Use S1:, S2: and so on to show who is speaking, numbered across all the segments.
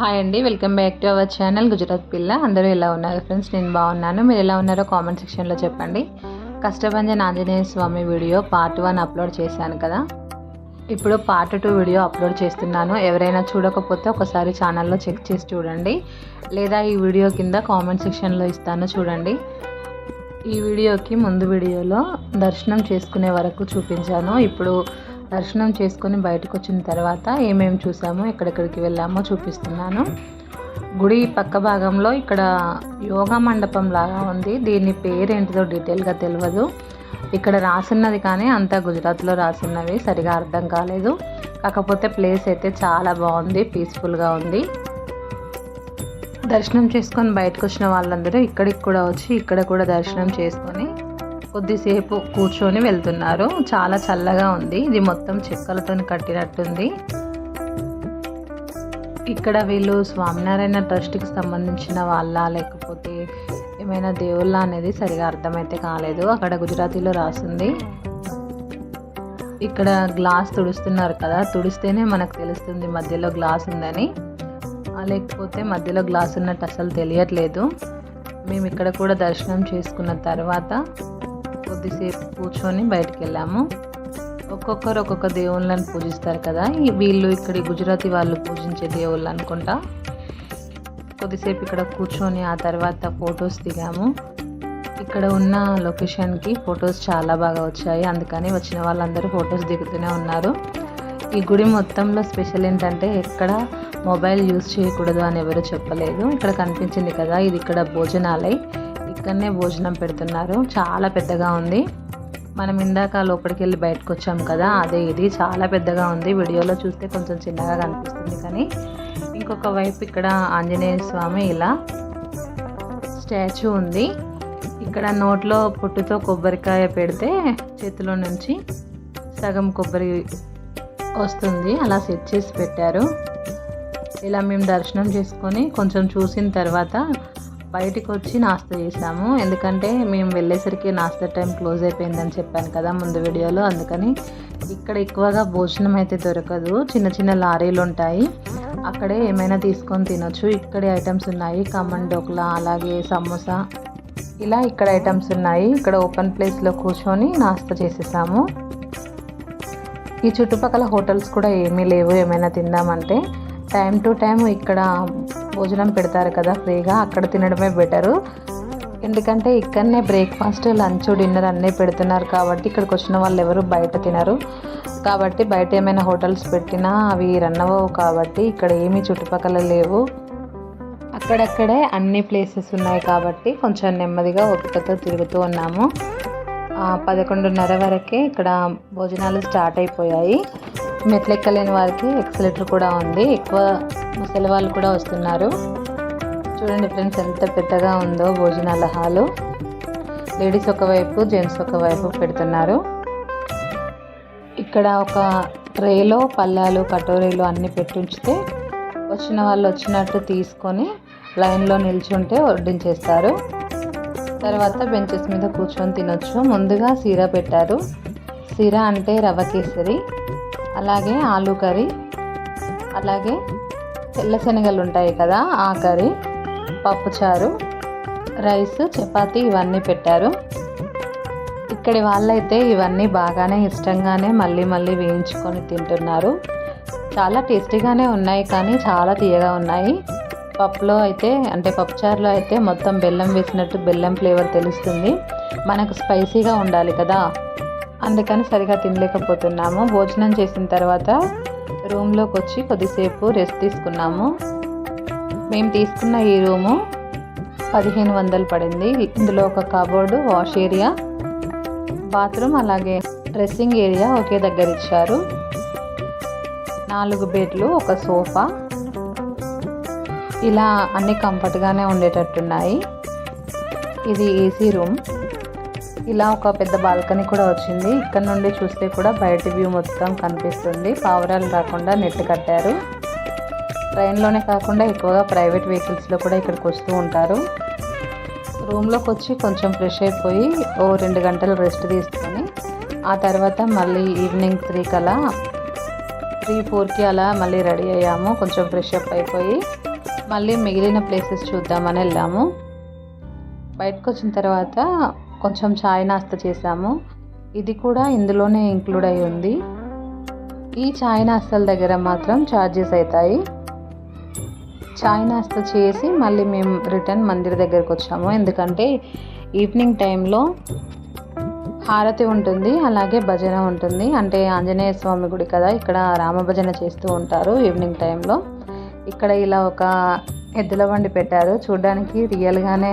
S1: Hi అండి, welcome back to our channel Gujarat పిల్ల. అందరూ ఎలా ఉన్నారు ఫ్రెండ్స్? నేను బాగున్నాను. మీరు ఎలా ఉన్నారో కామెంట్ సెక్షన్లో చెప్పండి. కష్టభంజన్ ఆంజనేయ స్వామి వీడియో పార్ట్ 1 అప్లోడ్ చేశాను కదా, ఇప్పుడు పార్ట్ 2 వీడియో అప్లోడ్ చేస్తున్నాను. ఎవరైనా చూడకపోతే ఒకసారి ఛానల్లో చెక్ చేసి చూడండి, లేదా ఈ వీడియో కింద కామెంట్ సెక్షన్లో ఇస్తాను చూడండి. ఈ వీడియోకి ముందు వీడియోలో దర్శనం చేసుకునే వరకు చూపించాను. ఇప్పుడు దర్శనం చేసుకొని బయటకు వచ్చిన తర్వాత ఏమేమి చూసామో, ఎక్కడెక్కడికి వెళ్ళామో చూపిస్తున్నాను. గుడి పక్క భాగంలో ఇక్కడ యోగా మండపం లాగా ఉంది. దీని పేరేంటిదో డీటెయిల్గా తెలియదు. ఇక్కడ రాసున్నది కానీ అంతా గుజరాత్లో రాసున్నవి, సరిగా అర్థం కాలేదు. కాకపోతే ప్లేస్ అయితే చాలా బాగుంది, పీస్ఫుల్గా ఉంది. దర్శనం చేసుకొని బయటకు వచ్చిన వాళ్ళందరూ ఇక్కడికి కూడా వచ్చి ఇక్కడ కూడా దర్శనం చేసుకొని కొద్దిసేపు కూర్చొని వెళ్తున్నారు. చాలా చల్లగా ఉంది. ఇది మొత్తం చెక్కలతో కట్టినట్టుంది. ఇక్కడ వీళ్ళు స్వామినారాయణ ట్రస్ట్కి సంబంధించిన వాళ్ళ లేకపోతే ఏమైనా దేవుళ్ళ అనేది సరిగా అర్థమైతే కాలేదు. అక్కడ గుజరాతీలో రాసింది. ఇక్కడ గ్లాస్ తుడుస్తున్నారు కదా, తుడిస్తేనే మనకు తెలుస్తుంది మధ్యలో గ్లాస్ ఉందని, లేకపోతే మధ్యలో గ్లాస్ ఉన్నట్టు అసలు తెలియట్లేదు. మేము ఇక్కడ కూడా దర్శనం చేసుకున్న తర్వాత కొద్దిసేపు కూర్చొని బయటికి వెళ్ళాము. ఒక్కొక్కరు ఒక్కొక్క దేవుళ్ళని పూజిస్తారు కదా, వీళ్ళు ఇక్కడ గుజరాతీ వాళ్ళు పూజించే దేవుళ్ళు అనుకుంటా. కొద్దిసేపు ఇక్కడ కూర్చొని ఆ తర్వాత ఫొటోస్ దిగాము. ఇక్కడ ఉన్న లొకేషన్కి ఫొటోస్ చాలా బాగా వచ్చాయి, అందుకని వచ్చిన వాళ్ళందరూ ఫొటోస్ దిగుతూనే ఉన్నారు. ఈ గుడి మొత్తంలో స్పెషల్ ఏంటంటే ఎక్కడ మొబైల్ యూజ్ చేయకూడదు అని ఎవరు చెప్పలేదు. ఇక్కడ కనిపించింది కదా, ఇది ఇక్కడ భోజనాలై, ఇక్కడనే భోజనం పెడుతున్నారు. చాలా పెద్దగా ఉంది. మనం ఇందాక లోపలికి వెళ్ళి బయటకు వచ్చాం కదా, అదే ఇది చాలా పెద్దగా ఉంది. వీడియోలో చూస్తే కొంచెం చిన్నగా కనిపిస్తుంది, కానీ ఇంకొక వైపు ఇక్కడ ఆంజనేయ స్వామి ఇలా స్టాచ్యూ ఉంది. ఇక్కడ నోట్లో పొట్టుతో కొబ్బరికాయ పెడితే చేతిలో నుంచి సగం కొబ్బరి వస్తుంది, అలా సెట్ చేసి పెట్టారు. ఇలా మేము దర్శనం చేసుకొని కొంచెం చూసిన తర్వాత బయటికి వచ్చి నాస్తా చేసాము. ఎందుకంటే మేము వెళ్ళేసరికి నాస్తా టైం క్లోజ్ అయిపోయిందని చెప్పాను కదా ముందు వీడియోలో, అందుకని ఇక్కడ ఎక్కువగా భోజనం అయితే దొరకదు. చిన్న చిన్న లారీలు ఉంటాయి, అక్కడే ఏమైనా తీసుకొని తినొచ్చు. ఇక్కడే ఐటమ్స్ ఉన్నాయి, ఖమ్మన్ డోక్లా, అలాగే సమోసా, ఇలా ఇక్కడ ఐటమ్స్ ఉన్నాయి. ఇక్కడ ఓపెన్ ప్లేస్లో కూర్చొని నాస్తా చేసేసాము. ఈ చుట్టుపక్కల హోటల్స్ కూడా ఏమీ లేవు. ఏమైనా తిందామంటే టైం టు టైం ఇక్కడ భోజనం పెడతారు కదా ఫ్రీగా, అక్కడ తినడమే బెటరు. ఎందుకంటే ఇక్కడనే బ్రేక్ఫాస్ట్, లంచ్, డిన్నర్ అన్నీ పెడుతున్నారు కాబట్టి ఇక్కడికి వచ్చిన వాళ్ళు ఎవరు బయట తినరు. కాబట్టి బయట ఏమైనా హోటల్స్ పెట్టినా అవి రన్ అవ్వవు, కాబట్టి ఇక్కడ ఏమీ చుట్టుపక్కల లేవు. అక్కడక్కడే అన్ని ప్లేసెస్ ఉన్నాయి కాబట్టి కొంచెం నెమ్మదిగా ఓపికతో తిరుగుతూ ఉన్నాము. 11:30 వరకే ఇక్కడ భోజనాలు స్టార్ట్ అయిపోయాయి. మెట్లెక్కలేని వారికి ఎక్సలేటర్ కూడా ఉంది. ఎక్కువ ముసలి వాళ్ళు కూడా వస్తున్నారు. చూడండి ఫ్రెండ్స్, ఎంత పెద్దగా ఉందో భోజనాల హాలు. లేడీస్ ఒకవైపు, జెంట్స్ ఒకవైపు పెడుతున్నారు. ఇక్కడ ఒక ట్రేలో పళ్ళాలు, కటోరీలు అన్నీ పెట్టి ఉంచితే వచ్చిన వాళ్ళు వచ్చినట్టు తీసుకొని లైన్లో నిల్చుంటే వడ్డించేస్తారు. తర్వాత బెంచెస్ మీద కూర్చొని తినొచ్చు. ముందుగా సీరా పెట్టారు. సీరా అంటే రవ్వ కేసరి, అలాగే ఆలూ కర్రీ, అలాగే తెల్ల శనగలు ఉంటాయి కదా ఆ కర్రీ, పప్పుచారు, రైస్, చపాతీ ఇవన్నీ పెట్టారు. ఇక్కడి వాళ్ళైతే ఇవన్నీ బాగానే ఇష్టంగానే మళ్ళీ మళ్ళీ వేయించుకొని తింటున్నారు. చాలా టేస్టీగానే ఉన్నాయి, కానీ చాలా తీయగా ఉన్నాయి. పప్పులో అయితే అంటే పప్పుచారులో అయితే మొత్తం బెల్లం వేసినట్టు బెల్లం ఫ్లేవర్ తెలుస్తుంది. మనకు స్పైసీగా ఉండాలి కదా, అందుకని సరిగా తినలేకపోతున్నాము. భోజనం చేసిన తర్వాత రూమ్లోకి వచ్చి కొద్దిసేపు రెస్ట్ తీసుకున్నాము. మేము తీసుకున్న ఈ రూము 1500 పడింది. ఇందులో ఒక కబోర్డు, వాష్ ఏరియా, బాత్రూమ్, అలాగే డ్రెస్సింగ్ ఏరియా ఒకే దగ్గర ఇచ్చారు. 4 బెడ్లు, ఒక సోఫా, ఇలా అన్ని కంఫర్ట్గానే ఉండేటట్టున్నాయి. ఇది ఏసీ రూమ్. ఇలా ఒక పెద్ద బాల్కనీ కూడా వచ్చింది. ఇక్కడ నుండి చూస్తే కూడా బయట వ్యూ మొత్తం కనిపిస్తుంది. పావురాలు రాకుండా నెట్ కట్టారు. ట్రైన్లోనే కాకుండా ఎక్కువగా ప్రైవేట్ వెహికల్స్లో కూడా ఇక్కడికి వస్తూ ఉంటారు. రూమ్లోకి వచ్చి కొంచెం ఫ్రెష్ అయిపోయి 2 గంటలు రెస్ట్ తీసుకొని ఆ తర్వాత మళ్ళీ ఈవినింగ్ 3 కలా 3-4కి అలా మళ్ళీ రెడీ అయ్యాము. కొంచెం ఫ్రెష్ అప్ అయిపోయి మళ్ళీ మిగిలిన ప్లేసెస్ చూద్దామని వెళ్ళాము. బయటకు వచ్చిన తర్వాత కొంచెం చాయ్ నాస్తా చేసాము. ఇది కూడా ఇందులోనే ఇంక్లూడ్ అయి ఉంది. ఈ చాయ్ నాస్తాల దగ్గర మాత్రం ఛార్జెస్ అవుతాయి. చాయ్ నాస్తా చేసి మళ్ళీ మేము రిటర్న్ మందిర్ దగ్గరకు వచ్చాము. ఎందుకంటే ఈవినింగ్ టైంలో హారతి ఉంటుంది, అలాగే భజన ఉంటుంది. అంటే ఆంజనేయ స్వామి గుడి కదా, ఇక్కడ రామ భజన చేస్తూ ఉంటారు ఈవినింగ్ టైంలో. ఇక్కడ ఇలా ఒక ఎద్దుల బండి పెట్టారు, చూడడానికి రియల్గానే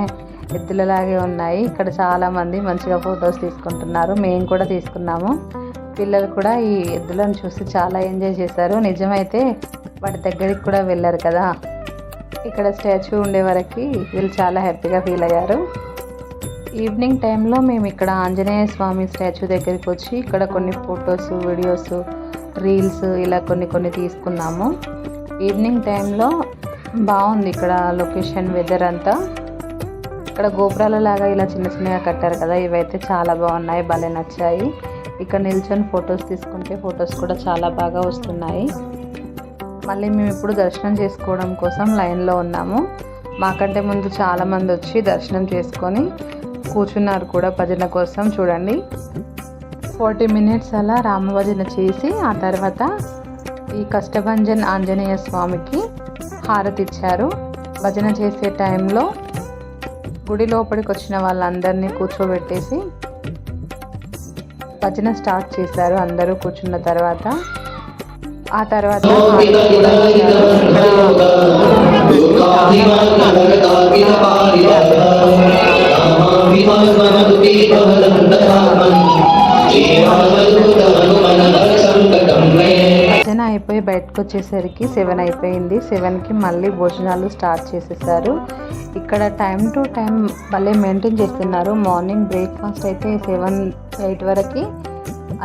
S1: ఎద్దులలాగే ఉన్నాయి. ఇక్కడ చాలామంది మంచిగా ఫొటోస్ తీసుకుంటున్నారు, మేము కూడా తీసుకున్నాము. పిల్లలు కూడా ఈ ఎద్దులను చూసి చాలా ఎంజాయ్ చేశారు. నిజమైతే వాటి దగ్గరికి కూడా వెళ్ళారు కదా, ఇక్కడ స్టాచ్యూ ఉండే వరకు వీళ్ళు చాలా హ్యాపీగా ఫీల్ అయ్యారు. ఈవినింగ్ టైంలో మేము ఇక్కడ ఆంజనేయ స్వామి స్టాచ్యూ దగ్గరికి వచ్చి ఇక్కడ కొన్ని ఫొటోస్, వీడియోస్, రీల్స్ ఇలా కొన్ని తీసుకున్నాము. ఈవినింగ్ టైంలో బాగుంది ఇక్కడ లొకేషన్, వెదర్ అంతా. ఇక్కడ గోపురాల లాగా ఇలా చిన్నగా కట్టారు కదా, ఇవైతే చాలా బాగున్నాయి, భలే నచ్చాయి. ఇక్కడ నిల్చొని ఫొటోస్ తీసుకుంటే ఫొటోస్ కూడా చాలా బాగా వస్తున్నాయి. మళ్ళీ మేము ఇప్పుడు దర్శనం చేసుకోవడం కోసం లైన్లో ఉన్నాము. మాకంటే ముందు చాలామంది వచ్చి దర్శనం చేసుకొని కూర్చున్నారు కూడా భజన కోసం. చూడండి, 40 minutes అలా రామ భజన చేసి ఆ తర్వాత ఈ కష్టభంజన్ ఆంజనేయ స్వామికి హారతి ఇచ్చారు. భజన చేసే టైంలో గుడి లోపలికి వచ్చిన వాళ్ళందరినీ కూర్చోబెట్టేసి భజన స్టార్ట్ చేశారు. అందరూ కూర్చున్న తర్వాత ఆ తర్వాత భజన అయిపోయి బయటకు వచ్చేసరికి 7 అయిపోయింది. 7కి మళ్ళీ భోజనాలు స్టార్ట్ చేసేసారు. ఇక్కడ టైం టు టైం మళ్ళీ మెయింటైన్ చేస్తున్నారు. మార్నింగ్ బ్రేక్ఫాస్ట్ అయితే 7-8 వరకు,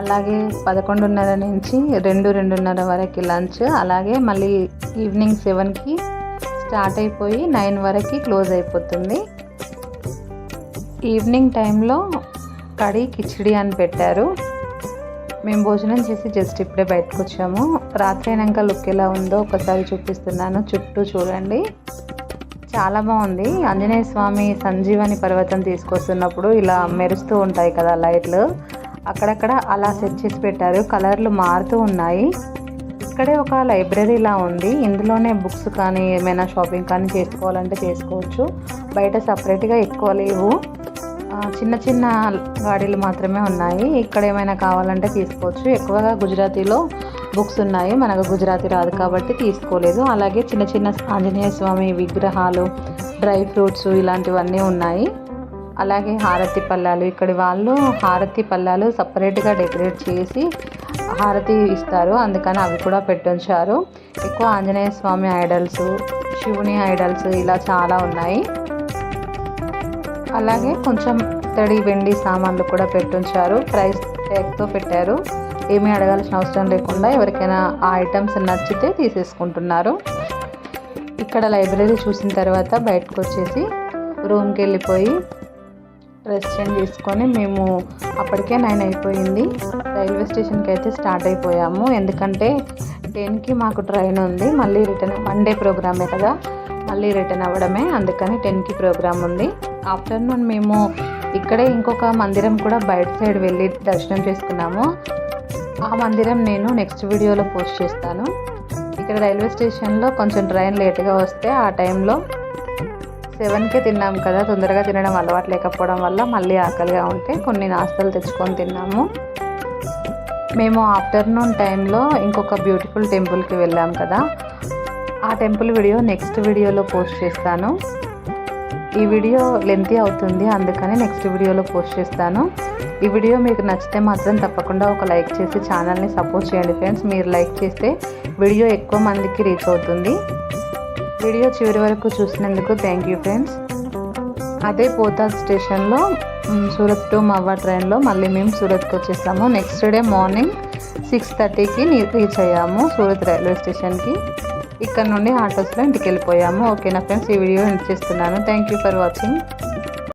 S1: అలాగే 11:30 నుంచి 2-2:30 వరకు లంచ్, అలాగే మళ్ళీ ఈవినింగ్ 7కి స్టార్ట్ అయిపోయి 9 వరకు క్లోజ్ అయిపోతుంది. ఈవినింగ్ టైంలో కడీ కిచిడి అని పెట్టారు. మేము భోజనం చేసి జస్ట్ ఇప్పుడే బయటకు వచ్చాము. రాత్రి అయినాక లుక్ ఎలా ఉందో ఒకసారి చూపిస్తున్నాను. చుట్టూ చూడండి, చాలా బాగుంది. ఆంజనేయ స్వామి సంజీవని పర్వతం తీసుకొస్తున్నప్పుడు ఇలా మెరుస్తూ ఉంటాయి కదా లైట్లు, అక్కడక్కడ అలా సెట్ చేసి పెట్టారు. కలర్లు మారుతూ ఉన్నాయి. ఇక్కడే ఒక లైబ్రరీలా ఉంది, ఇందులోనే బుక్స్ కానీ ఏమైనా షాపింగ్ కానీ చేసుకోవాలంటే చేసుకోవచ్చు. బయట సపరేట్గా ఎక్కువ లేవు, చిన్న గాడీలు మాత్రమే ఉన్నాయి. ఇక్కడ ఏమైనా కావాలంటే తీసుకోవచ్చు. ఎక్కువగా గుజరాతీలో బుక్స్ ఉన్నాయి, మనకు గుజరాతీ రాదు కాబట్టి తీసుకోలేదు. అలాగే చిన్న ఆంజనేయ స్వామి విగ్రహాలు, డ్రై ఫ్రూట్స్ ఇలాంటివన్నీ ఉన్నాయి. అలాగే హారతి పళ్ళాలు, ఇక్కడి వాళ్ళు హారతి పళ్ళాలు సపరేట్గా డెకరేట్ చేసి హారతి ఇస్తారు, అందుకని అవి కూడా పెట్టించారు. ఎక్కువ ఆంజనేయ స్వామి ఐడల్స్, శివుని ఐడల్స్ ఇలా చాలా ఉన్నాయి. అలాగే కొంచెం ఇత్తడి వెండి సామాన్లు కూడా పెట్టించారు, ప్రైస్ ట్యాగ్తో పెట్టారు. ఏమీ అడగాల్సిన అవసరం లేకుండా ఎవరికైనా ఆ ఐటమ్స్ నచ్చితే తీసేసుకుంటున్నారు. ఇక్కడ లైబ్రరీ చూసిన తర్వాత బయటకు వచ్చేసి రూమ్కి వెళ్ళిపోయి డ్రెస్ చేంజ్ చేసుకొని మేము అప్పటికే 9 అయిపోయింది. రైల్వే స్టేషన్కి అయితే స్టార్ట్ అయిపోయాము. ఎందుకంటే 10కి మాకు ట్రైన్ ఉంది. మళ్ళీ రిటర్న్ 1 డే ప్రోగ్రామే కదా, మళ్ళీ రిటర్న్ అవ్వడమే, అందుకని 10కి ప్రోగ్రామ్ ఉంది. ఆఫ్టర్నూన్ మేము ఇక్కడే ఇంకొక మందిరం కూడా బయట సైడ్ వెళ్ళి దర్శనం చేసుకున్నాము. ఆ మందిరం నేను నెక్స్ట్ వీడియోలో పోస్ట్ చేస్తాను. ఇక్కడ రైల్వే స్టేషన్లో కొంచెం ట్రైన్ లేట్గా వస్తే ఆ టైంలో 7కే తిన్నాము కదా, తొందరగా తినడం అలవాటు లేకపోవడం వల్ల మళ్ళీ ఆకలిగా ఉంటే కొన్ని నాస్తాలు తెచ్చుకొని తిన్నాము. మేము ఆఫ్టర్నూన్ టైంలో ఇంకొక బ్యూటిఫుల్ టెంపుల్కి వెళ్ళాం కదా, ఆ టెంపుల్ వీడియో నెక్స్ట్ వీడియోలో పోస్ట్ చేస్తాను. ఈ వీడియో లెంతీ అవుతుంది, అందుకని నెక్స్ట్ వీడియోలో పోస్ట్ చేస్తాను. ఈ వీడియో మీకు నచ్చితే మాత్రం తప్పకుండా ఒక లైక్ చేసి ఛానల్ని సపోర్ట్ చేయండి ఫ్రెండ్స్. మీరు లైక్ చేస్తే వీడియో ఎక్కువ మందికి రీచ్ అవుతుంది. వీడియో చివరి వరకు చూసినందుకు థ్యాంక్ యూ ఫ్రెండ్స్. అదే పోతాజ్ స్టేషన్లో సూరత్ టు మవ్వా ట్రైన్లో మళ్ళీ మేము సూరత్కి వచ్చేసాము. నెక్స్ట్ డే మార్నింగ్ 6:30కి రీచ్ అయ్యాము సూరత్ రైల్వే స్టేషన్కి. ఇక్కడ నుండి ఆటోస్లో ఇంటికి వెళ్ళిపోయాము. ఓకేనా ఫ్రెండ్స్, ఈ వీడియో ఎండ్ చేస్తున్నాను. Thank you for watching.